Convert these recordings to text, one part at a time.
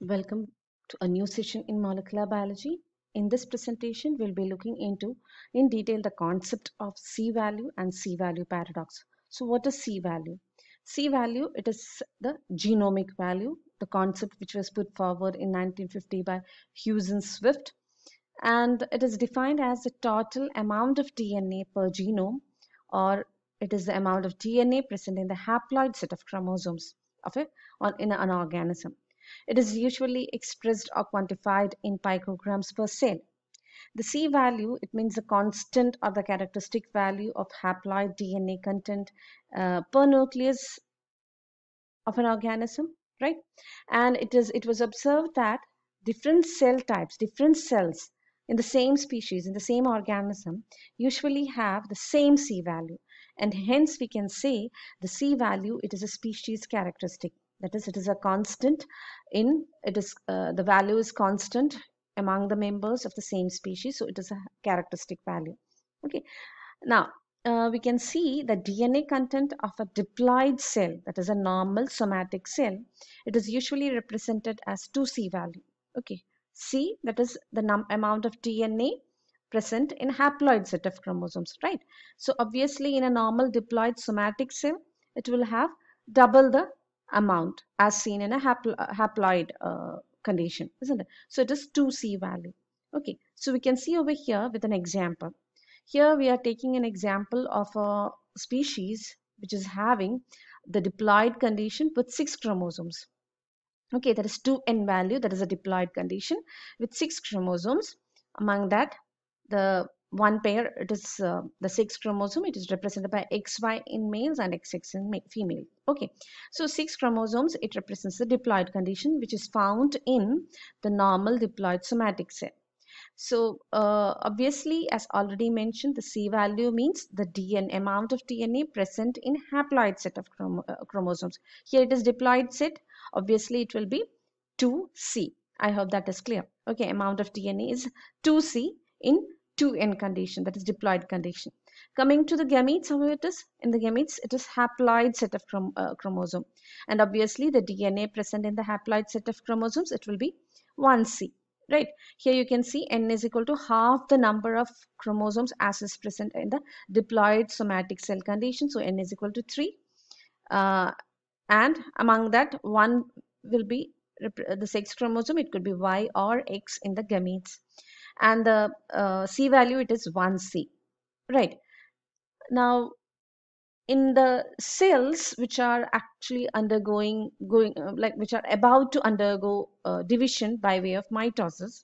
Welcome to a new session in molecular biology. In this presentation, we'll be looking into in detail the concept of C-value and C-value paradox. So what is C-value? C-value, it is the genomic value, the concept which was put forward in 1950 by Hughes and Swift. And it is defined as the total amount of DNA per genome, or it is the amount of DNA present in the haploid set of chromosomes of in an organism. It is usually expressed or quantified in picograms per cell. The C value, it means the constant or the characteristic value of haploid DNA content per nucleus of an organism, right? And it was observed that different cell types, different cells in the same species, in the same organism, usually have the same C value. And hence we can say the C value, it is a species characteristic. That is, it is a constant the value is constant among the members of the same species. So it is a characteristic value. Okay. Now, we can see the DNA content of a diploid cell, that is a normal somatic cell. It is usually represented as 2C value. Okay, C, that is the amount of DNA present in haploid set of chromosomes, right? So obviously in a normal diploid somatic cell, it will have double the amount as seen in a haploid condition, isn't it? So it is 2C value. Okay, so we can see over here with an example. Here we are taking an example of a species which is having the diploid condition with 6 chromosomes. Okay, that is 2n value, that is a diploid condition with 6 chromosomes. Among that, the one pair, it is the 6 chromosome, it is represented by XY in males and XX in female. Okay, so 6 chromosomes, it represents the diploid condition which is found in the normal diploid somatic cell. So obviously, as already mentioned, the C value means the DNA amount of DNA present in haploid set of chromosomes. Here it is diploid set. Obviously, it will be 2C. I hope that is clear. Okay, amount of DNA is 2C in 2N condition, that is diploid condition. Coming to the gametes, how it is? In the gametes, it is haploid set of chromosome. And obviously, the DNA present in the haploid set of chromosomes, it will be 1C. Right, here you can see n is equal to half the number of chromosomes as is present in the diploid somatic cell condition. So n is equal to 3, and among that one will be the sex chromosome. It could be Y or X in the gametes, and the C value, it is 1C. Right, now in the cells which are actually which are about to undergo division by way of mitosis,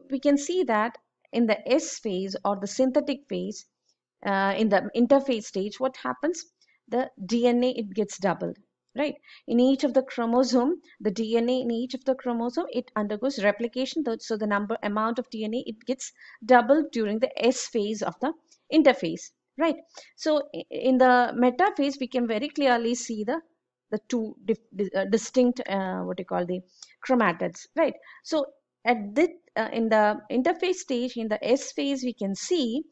we can see that in the S phase or the synthetic phase, in the interphase stage, what happens? The DNA, it gets doubled, right? In each of the chromosome, the DNA in each of the chromosome, it undergoes replication. So the amount of DNA, it gets doubled during the S phase of the interphase, right? So in the metaphase, we can very clearly see the two distinct what you call the chromatids, right? So at this in the interphase stage, in the S phase, we can see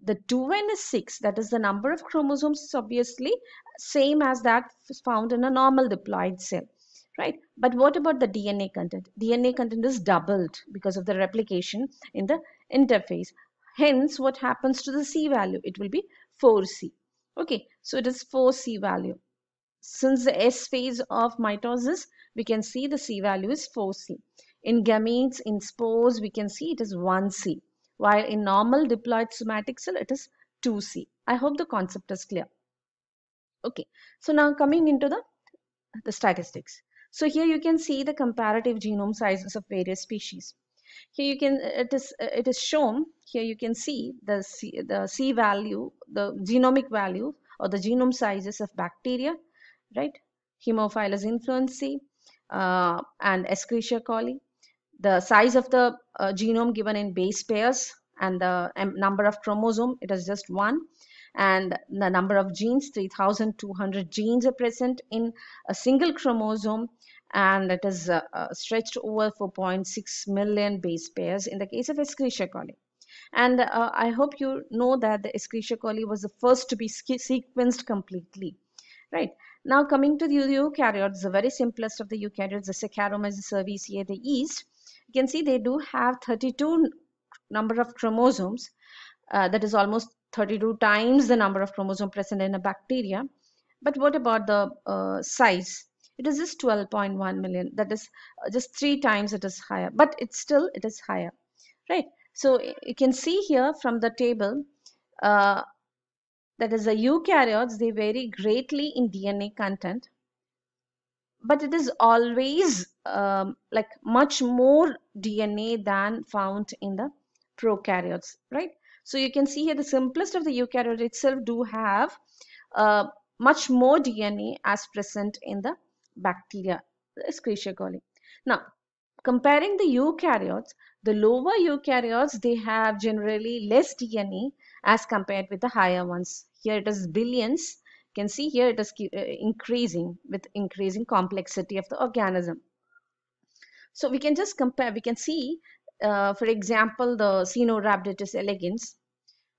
the 2n is 6, that is the number of chromosomes is obviously same as that found in a normal diploid cell, right? But what about the DNA content? DNA content is doubled because of the replication in the interphase. Hence, what happens to the C value? It will be 4C. Okay, so it is 4C value. Since the S phase of mitosis, we can see the C value is 4C. In gametes, in spores, we can see it is 1C, while in normal diploid somatic cell, it is 2C. I hope the concept is clear. Okay, so now coming into the statistics. So here you can see the comparative genome sizes of various species. Here you can, it is shown, here you can see the C value, the genomic value or the genome sizes of bacteria, right? Haemophilus influenzae and Escherichia coli. The size of the genome given in base pairs, and the number of chromosome, it is just 1, and the number of genes, 3,200 genes are present in a single chromosome, and it is stretched over 4.6 million base pairs in the case of Escherichia coli. And I hope you know that the Escherichia coli was the first to be sequenced completely, right? Now coming to the eukaryotes, the very simplest of the eukaryotes, the Saccharomyces cerevisiae, the yeast, you can see they do have 32 number of chromosomes. That is almost 32 times the number of chromosomes present in a bacteria. But what about the size? It is just 12.1 million. That is just 3 times it is higher, but it is higher, right? So you can see here from the table, that is the eukaryotes, they vary greatly in DNA content, but it is always like much more DNA than found in the prokaryotes, right? So you can see here the simplest of the eukaryote itself do have much more DNA as present in the bacteria, the Escherichia coli. Now, comparing the eukaryotes, the lower eukaryotes, they have generally less DNA as compared with the higher ones. Here it is billions. You can see here it is increasing with increasing complexity of the organism. So we can just compare. We can see, for example, the Caenorhabditis elegans.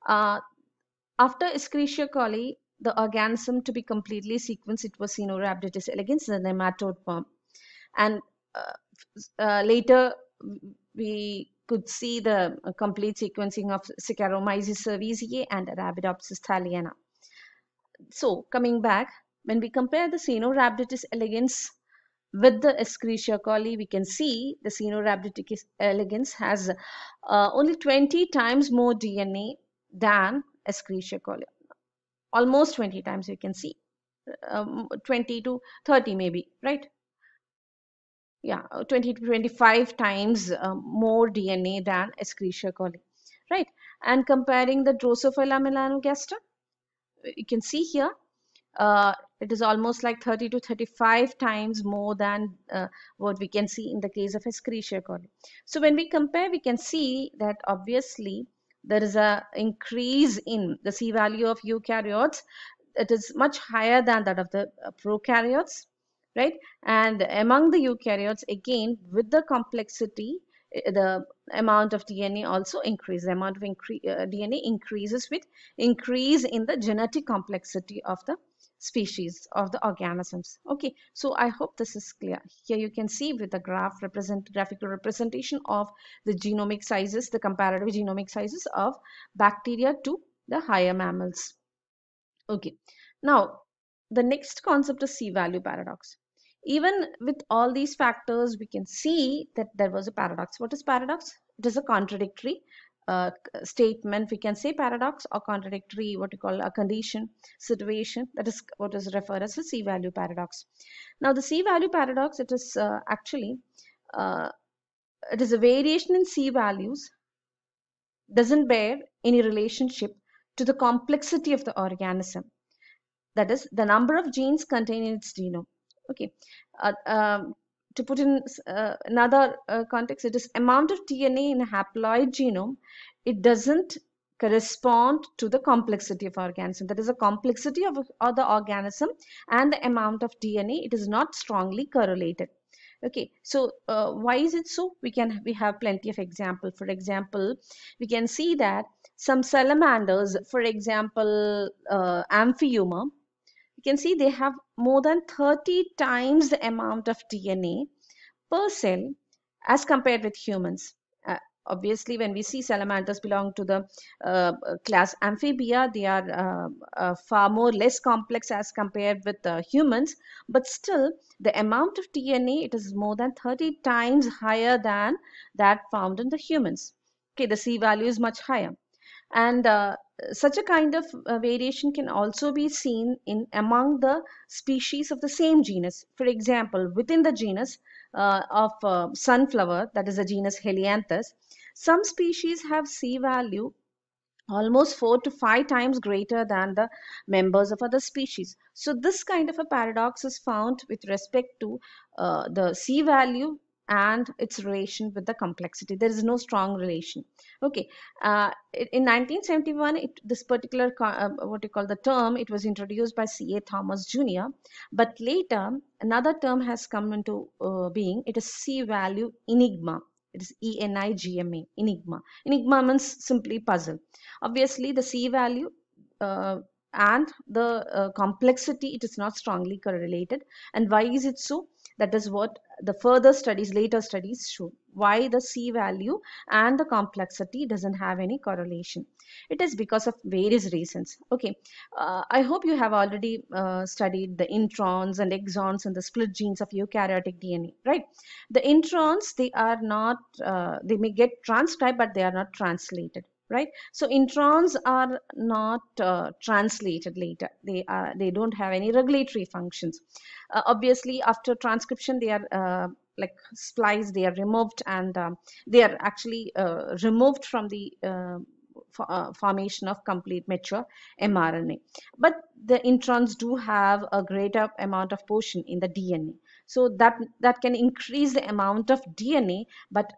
After Escherichia coli, the organism to be completely sequenced, it was Caenorhabditis elegans, the nematode form. And later we could see the complete sequencing of Saccharomyces cerevisiae and Arabidopsis thaliana. So coming back, when we compare the Caenorhabditis elegans with the Escherichia coli, we can see the Caenorhabditis elegans has only 20 times more DNA than Escherichia coli. Almost 20 times, you can see. 20 to 30 maybe, right? Yeah, 20 to 25 times more DNA than Escherichia coli, right? And comparing the Drosophila melanogaster, you can see here, it is almost like 30 to 35 times more than what we can see in the case of Escherichia coli. So when we compare, we can see that obviously there is a increase in the C value of eukaryotes. It is much higher than that of the prokaryotes, right? And among the eukaryotes, again, with the complexity, the amount of DNA also increases. The amount of DNA increases with increase in the genetic complexity of the species of the organisms. Okay, so I hope this is clear. Here you can see with the graphical representation of the genomic sizes, the comparative genomic sizes of bacteria to the higher mammals. Okay, now the next concept is C-value paradox. Even with all these factors, we can see that there was a paradox. What is paradox? It is a contradictory statement. We can say paradox or contradictory, what we call a condition, situation. That is what is referred as a C-value paradox. Now, the C-value paradox, it is actually, it is a variation in C values, doesn't bear any relationship to the complexity of the organism. That is the number of genes contained in its genome. Okay, to put in another context, it is amount of DNA in a haploid genome. It doesn't correspond to the complexity of organism. That is the complexity of the organism and the amount of DNA. It is not strongly correlated. Okay, so why is it so? We have plenty of example. For example, we can see that some salamanders, for example, Amphiuma, you can see they have more than 30 times the amount of DNA per cell as compared with humans. Obviously, when we see salamanders belong to the class Amphibia, they are far more less complex as compared with humans, but still the amount of DNA, it is more than 30 times higher than that found in the humans. Okay, the C value is much higher. And such a kind of variation can also be seen in among the species of the same genus. For example, within the genus of sunflower, that is the genus Helianthus, some species have C value almost 4 to 5 times greater than the members of other species. So this kind of a paradox is found with respect to the C value and its relation with the complexity. There is no strong relation. Okay, in 1971, this particular what you call the term, it was introduced by C.A. Thomas Jr. But later, another term has come into being. It is C value enigma. It is enigma. Enigma means simply puzzle. Obviously, the C value and the complexity, it is not strongly correlated. And why is it so? That is what the further studies, later studies show, why the C value and the complexity doesn't have any correlation. It is because of various reasons. Okay, I hope you have already studied the introns and exons and the split genes of eukaryotic DNA, right? The introns, they are not, they may get transcribed, but they are not translated, right? So introns are not translated later. They don't have any regulatory functions. Obviously, after transcription, they are like spliced, they are removed, and they are actually removed from the formation of complete mature mRNA. But the introns do have a greater amount of portion in the DNA. So that can increase the amount of DNA, but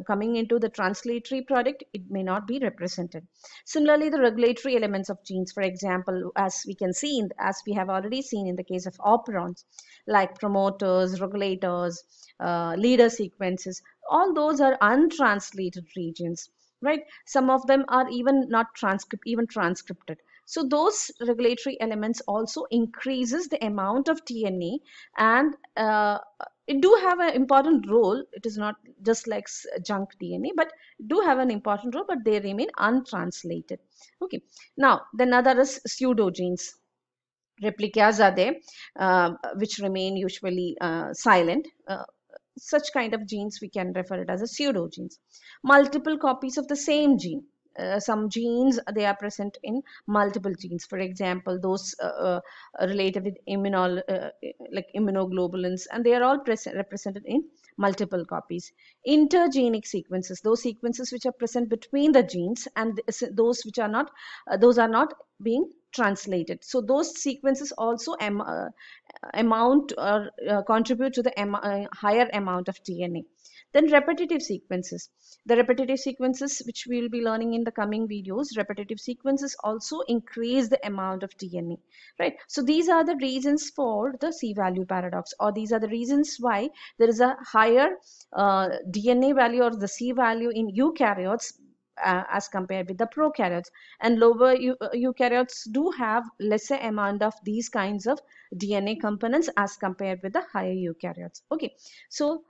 coming into the translatory product, it may not be represented. Similarly, the regulatory elements of genes, for example, as we can see, as we have already seen in the case of operons, like promoters, regulators, leader sequences, all those are untranslated regions, right? Some of them are even not transcripted. So those regulatory elements also increases the amount of DNA, and it do have an important role. It is not just like junk DNA, but do have an important role, but they remain untranslated. Okay, now then other is pseudogenes. Replicas are there, which remain usually silent. Such kind of genes, we can refer it as a pseudogenes. Multiple copies of the same gene. Some genes, they are present in multiple genes. For example, those related with like immunoglobulins, and they are all represented in multiple copies. Intergenic sequences, those sequences which are present between the genes, and those which are not, those are not being translated. So those sequences also amount or contribute to the higher amount of DNA. Then repetitive sequences. The repetitive sequences, which we will be learning in the coming videos, repetitive sequences also increase the amount of DNA, right? So these are the reasons for the C-value paradox, or these are the reasons why there is a higher DNA value or the C value in eukaryotes as compared with the prokaryotes, and lower eukaryotes do have lesser amount of these kinds of DNA components as compared with the higher eukaryotes. Okay, so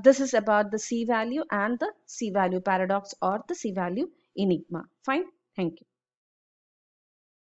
this is about the C value and the C value paradox, or the C value enigma. Fine, thank you.